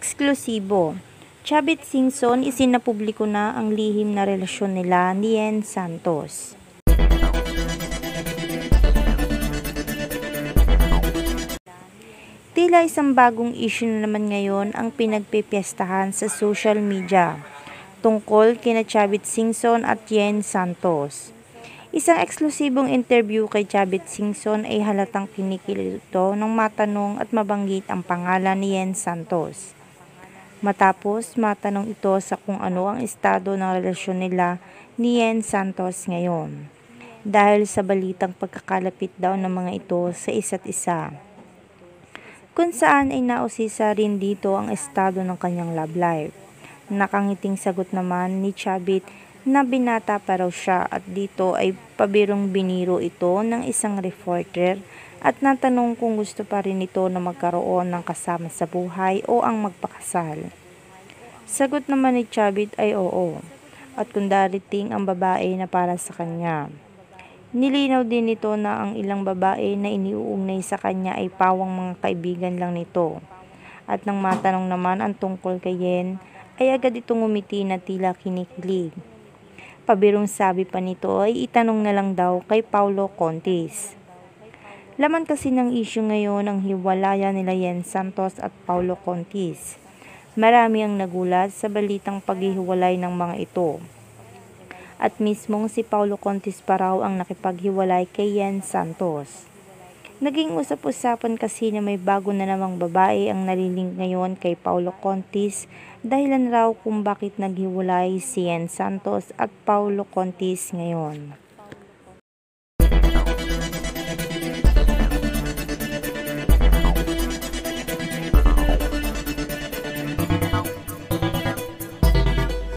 Eksklusibo. Chavit Singson isinapubliko na ang lihim na relasyon nila ni Yen Santos. Tila isang bagong issue na naman ngayon ang pinagpipiestahan sa social media tungkol kina Chavit Singson at Yen Santos. Isang eksklusibong interview kay Chavit Singson ay halatang kinikilito ito nang matanong at mabanggit ang pangalan ni Yen Santos. Matapos matanong ito sa kung ano ang estado ng relasyon nila ni Yen Santos ngayon, dahil sa balitang pagkakalapit daw ng mga ito sa isa't isa. Kung saan ay nausisa rin dito ang estado ng kanyang love life. Nakangiting sagot naman ni Chavit na binata pa raw siya at dito ay pabirong biniro ito ng isang reporter at natanong kung gusto pa rin ito na magkaroon ng kasama sa buhay o ang magpakasal. Sagot naman ni Chavit ay oo, at kung darating ang babae na para sa kanya. Nilinaw din nito na ang ilang babae na iniuugnay sa kanya ay pawang mga kaibigan lang nito. At nang matanong naman ang tungkol kay Yen, ay agad itong umiti na tila kinikilig. Pabirong sabi pa nito ay itanong na lang daw kay Paulo Contis. Laman kasi ng issue ngayon ang hiwalayan nila Yen Santos at Paulo Contis. Marami ang nagulat sa balitang paghihiwalay ng mga ito. At mismong si Paulo Contis pa raw ang nakipaghiwalay kay Yen Santos. Naging usap-usapan kasi na may bago na namang babae ang nalilink ngayon kay Paulo Contis, dahilan raw kung bakit naghiwalay si Yen Santos at Paulo Contis ngayon.